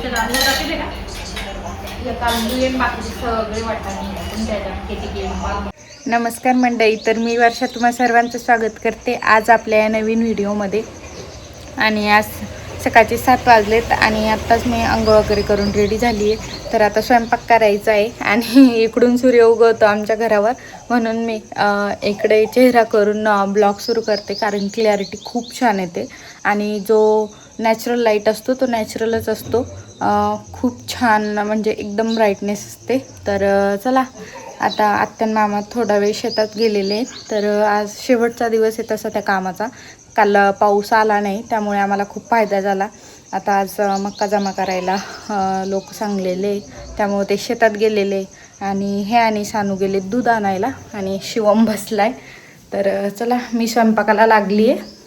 काजूच्या दाणे टाकले का काजू बाकीचे सगळे वाटाणे. नमस्कार मंडळी, तर मी वर्षा तुम्हा सर्वांचं स्वागत करते आज आपल्या या नवीन व्हिडिओमध्ये. आणि आज सकाळचे 7 वाजलेत आणि आत्ताच मी अंघोळ वगैरे करून रेडी झाली आहे. तर आता स्वयंपाक करायचा आहे आणि इकडून सूर्य उगवतो आमच्या घरावर, म्हणून मी इकडे चेहरा करून ब्लॉग सुरू करते, कारण क्लॅरिटी खूप छान येते आणि जो नॅचरल लाईट असतो तो नॅचरलच असतो. खूप छान म्हणजे एकदम ब्राईटनेस असते. तर चला, आता आत्यान मामा थोडा वेळ शेतात गेलेले, तर आज शेवटचा दिवस आहे तसा त्या कामाचा. काल पाऊस आला नाही त्यामुळे आम्हाला खूप फायदा झाला. आता आज मक्का जमा करायला लोक सांगलेले, त्यामुळे ते शेतात गेलेले आणि हे आणि सानू गेले दूध आणायला आणि शिवम बसलाय. तर चला, मी स्वयंपाकाला लागली आहे.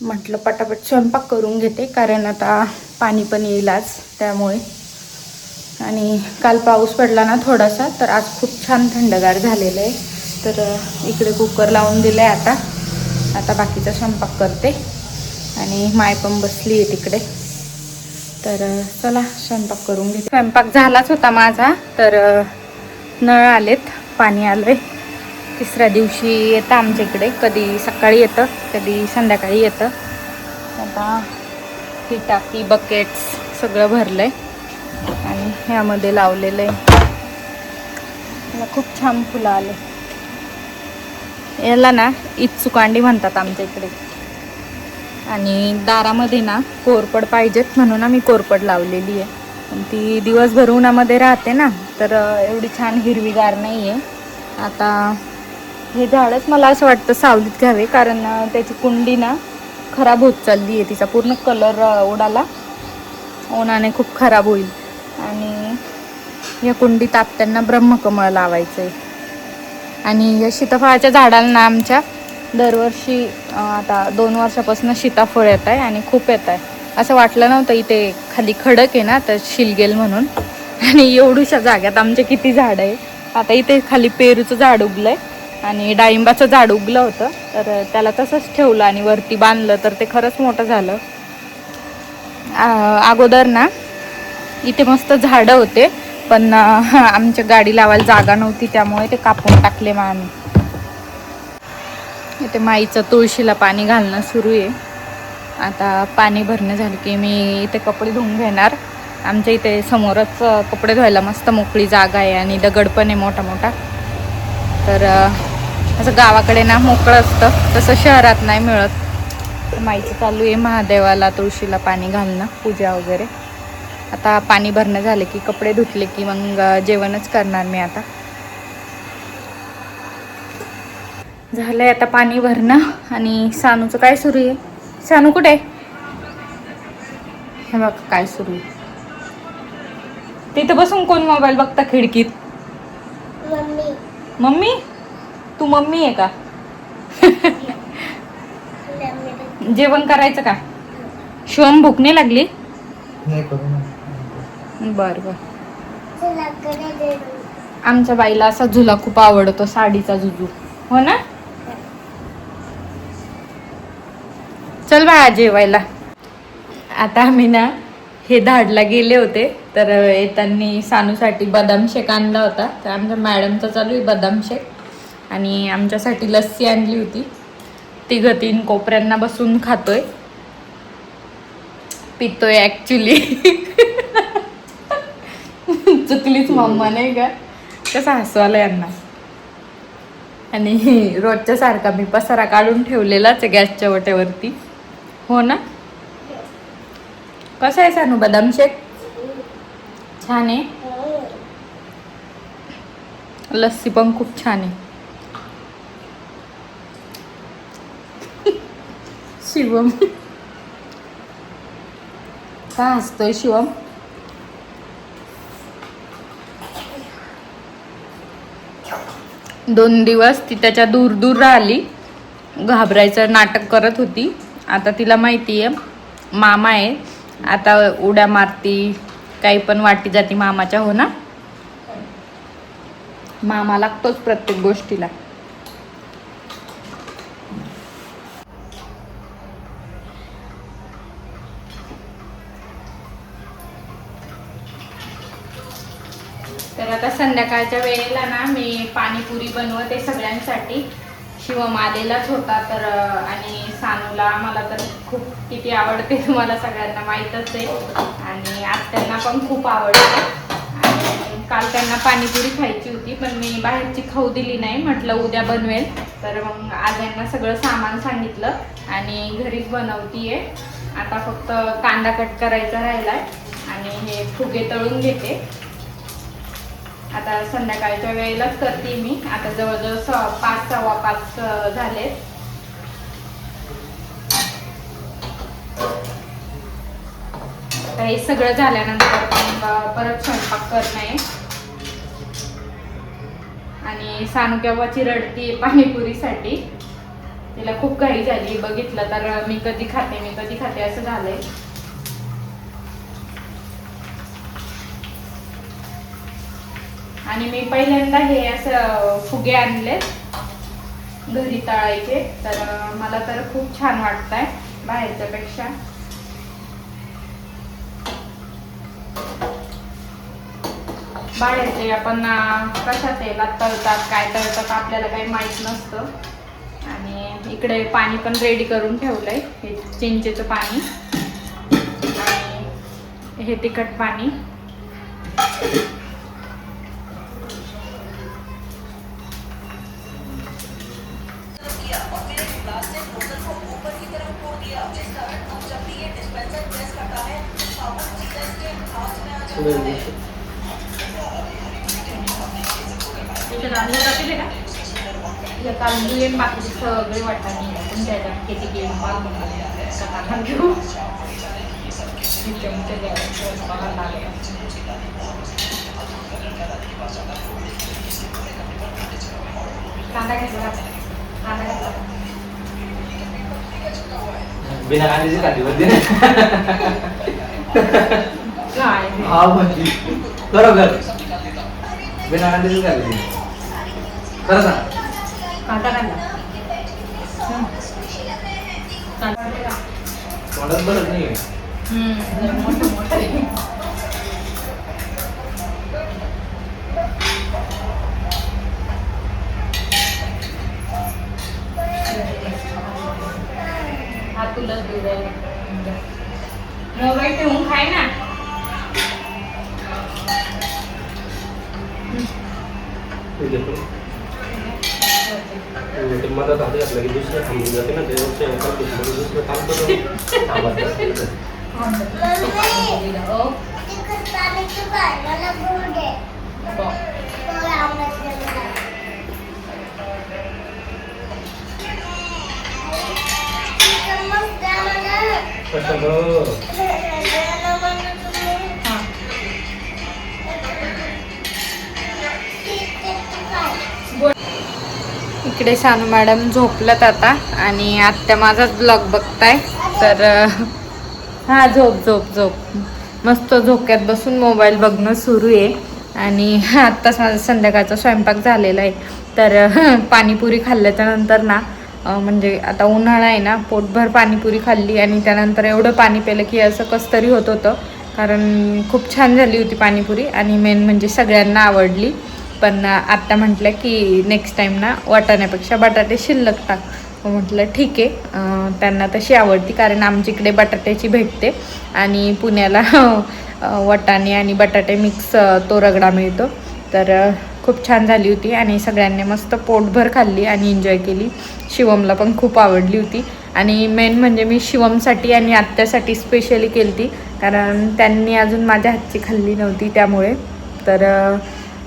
म्हटलं पटापट स्वयंपाक करून घेते, कारण आता पाणी पण येईल आज त्यामुळे. आणि काल पाऊस पडला ना थोडासा, तर आज खूप छान थंडगार झालेलं आहे. तर इकडे कुकर लावून दिलं आहे. आता बाकीचा स्वयंपाक करते आणि माय पण बसली आहे तिकडे. तर चला स्वयंपाक करून घेते. स्वयंपाक झालाच होता माझा, तर नळ आलेत, पाणी आलं आहे. तिसऱ्या दिवशी येतं आमच्या इकडे, कधी सकाळी येतं कधी संध्याकाळी येतं. आता ही टाकी बकेट्स सगळं भरलं आहे आणि ह्यामध्ये लावलेलं आहे. मला खूप छान फुलं आले. याला ना इचुकांडी म्हणतात आमच्या इकडे. आणि दारामध्ये ना कोरपड पाहिजेत म्हणून आम्ही कोरपड लावलेली आहे. पण ती दिवसभर उन्हामध्ये राहते ना, तर एवढी छान हिरवीगार नाही आहे. आता हे झाडच मला असं वाटतं सावलीत घ्यावे, कारण त्याची कुंडी ना खराब होत चालली आहे. तिचा पूर्ण कलर उडाला, उन्हाने खूप खराब होईल. आणि या कुंडीत आपट्यांना ब्रह्मकमळ लावायचं आहे. आणि या सीताफळाच्या झाडाला ना आमच्या दरवर्षी आता 2 वर्षापासून सीताफळ येत आहे आणि खूप येत आहे. असं वाटलं नव्हतं इथे खाली खडक आहे ना तर शिलगेल म्हणून. आणि एवढूशा जाग्यात आमचे किती झाड आहे. आता इथे खाली पेरूचं झाड उगलं आहे आणि डाळिंबाचं झाड उगलं होतं, तर त्याला तसंच ठेवलं आणि वरती बांधलं, तर ते खरंच मोठं झालं. अगोदर ना इथे मस्त झाडं होते, पण आमच्या गाडी लावायला जागा नव्हती, त्यामुळे ते कापून टाकले मग आम्ही. इथे माईचं तुळशीला पाणी घालणं सुरू आहे. आता पाणी भरणं झालं की मी इथे कपडे धुवून घेणार. आमच्या इथे समोरच कपडे धुवायला मस्त मोकळी जागा आहे आणि दगड पण आहे मोठा मोठा. तर असं गावाकडे ना मोकळं असतं, तसं शहरात नाही मिळत. माईचं चालू आहे महादेवाला तुळशीला पाणी घालणं, पूजा वगैरे. आता पाणी भरणं झालं की कपडे धुतले की मग जेवणच करणार मी. आता झालंय आता पाणी भरणं. आणि सानूचं काय सुरू आहे? सानू कुठे आहे? हे बघ काय सुरू आहे. तिथं बसून कोण मोबाईल बघता खिडकीत? मम्मी. तू मम्मी आहे का? जेवण करायचं का? शिवम भूक नाही लागली? बर बर. आमच्या बाईला असा झुला खूप आवडतो, साडीचा झुजू. हो ना? चल बाळा जेवायला. आता आम्ही ना हे धाडला गेले होते, तर येताना सानूसाठी बदाम शेक आणला होता. तर आमच्या मॅडमचा चालू आहे बदाम शेक, आणि आमच्यासाठी लस्सी आणली होती. 3 कोपऱ्यांना बसून खातोय, पितोय ॲक्च्युली. चुकलीच मम्मा नाही का? कसं हसू आलं यांना. आणि रोजच्या सारखा मी पसारा काढून ठेवलेलाच आहे गॅसच्या वट्यावरती. हो ना? कसं आहे सानू बदाम शेक? छान आहे. लस्सी पण खूप छान आहे. शिवम का हसतोय शिवम? दोन दिवस ती त्याच्या दूर दूर राहिली, घाबरायचं नाटक करत होती. आता तिला माहिती आहे मामा आहे, आता उड्या मारती, काही पण वाटी जाती मामाच्या. हो ना? मामा लागतोच प्रत्येक गोष्टीला. तर आता संध्याकाळच्या वेळेला ना मी पाणीपुरी बनवते सगळ्यांसाठी. शिवम आलेलाच होता तर आणि सानूला मला तर खूप किती आवडते तुम्हाला सगळ्यांना माहीतच आहे आणि आज त्यांना पण खूप आवडते. आणि काल त्यांना पाणीपुरी खायची होती पण मी बाहेरची खाऊ दिली नाही, म्हटलं उद्या बनवेल. तर मग आज यांना सगळं सामान सांगितलं आणि घरीच बनवतीये. आता फक्त कांदा कट करायचा राहिलाय आणि हे फुगे तळून घेते. आता संध्याकाळच्या वेळेलाच करते मी. आता जवळजवळ 5 सव्वा 5 झाले. हे सगळं झाल्यानंतर परत स्वयंपाक करणं आहे. आणि सानू केव्हाची रडती पाणीपुरीसाठी, तिला खूप घाई झाली. बघितलं तर मी कधी खाते असं झालंय. आणि मी पहिल्यांदा हे असं फुगे आणले घरी तळायचे, तर मला तर खूप छान वाटतंय बाहेरच्या पेक्षा. बाहेरचे आपण कशा तेलात तळतात काय तळतात आपल्याला काही माहित नसतं. आणि इकडे पाणी पण रेडी करून ठेवलंय, हे चिंचेचं पाणी आणि हे तिखट पाणी. बाकीचे सगळे वाटाणे पण त्याच्यात किती घेऊन घेऊ कांदा घ्यायचा. कांदा घ्यायचा बिना कांद्याची काढली होती हा म्हणजे बरोबर बिना कांद्याची काढली खरं सांग. कांदा तोंडात बरंच नाही. मोठं हा तुलाच देऊ द्यायला मोबाईल ठेवून खाय ना. मदत आली आपल्या की दुसरं थांबून जाते ना त्याच्यापेक्षा दुसरं थांबतो. इकडे सानू मॅडम झोपलत आता आणि आत्या माझाच ब्लॉग बघताय. तर हा झोप झोप झोप मस्त झोक्यात बसून मोबाईल बघणं सुरू आहे. आणि आत्ताच माझा संध्याकाळचा स्वयंपाक झालेला आहे. तर पाणीपुरी खाल्ल्याच्या नंतर ना म्हणजे आता उन्हाळा आहे ना, पोटभर पाणीपुरी खाल्ली आणि त्यानंतर एवढं पाणी प्यालं की असं कसं तरी होत होतं. कारण खूप छान झाली होती पाणीपुरी आणि मेन म्हणजे सगळ्यांना आवडली. पण आत्ता म्हटलं की नेक्स्ट टाईम ना वाटाण्यापेक्षा बटाटे शिल्लक टाक. म्हटलं ठीक आहे, त्यांना तशी आवडती कारण आमच्याकडे बटाट्याची भेटते आणि पुण्याला वाटाणे आणि बटाटे मिक्स तो रगडा मिळतो. तर खूप छान झाली होती आणि सगळ्यांनी मस्त पोटभर खाल्ली आणि एन्जॉय केली. शिवमला पण खूप आवडली होती आणि मेन म्हणजे मी शिवमसाठी आणि आत्यासाठी स्पेशली केली होती कारण त्यांनी अजून माझ्या हातची खाल्ली नव्हती त्यामुळे. तर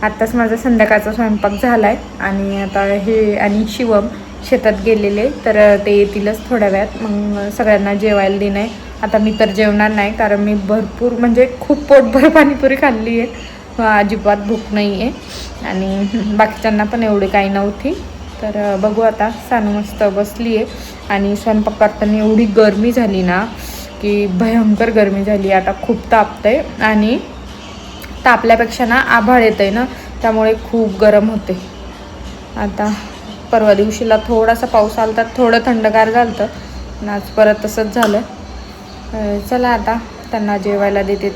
आत्ताच माझा संध्याकाळचा स्वयंपाक झाला आहे आणि आता हे आणि शिवम शेतात गेलेले तर ते येतीलच थोड्या वेळात. मग सगळ्यांना जेवायला देणं आहे. आता मी तर जेवणार नाही कारण मी भरपूर म्हणजे खूप पोटभर पाणीपुरी खाल्ली आहे, अजिबात भूक नाही आहे आणि बाकीच्यांना पण एवढी काही नव्हती. तर बघू आता. सानू मस्त बसली आहे आणि स्वयंपाक करताना एवढी गरमी झाली ना की भयंकर गरमी झाली. आता खूप तापतंय आणि तापल्यापेक्षा ना आभाळ येतं आहे ना त्यामुळे खूप गरम होते. आता परवा दिवशीला थोडासा पाऊस आला तर थोडं थंडगार झालं होतं, आज परत तसंच झालं. चला आता त्यांना जेवायला देते.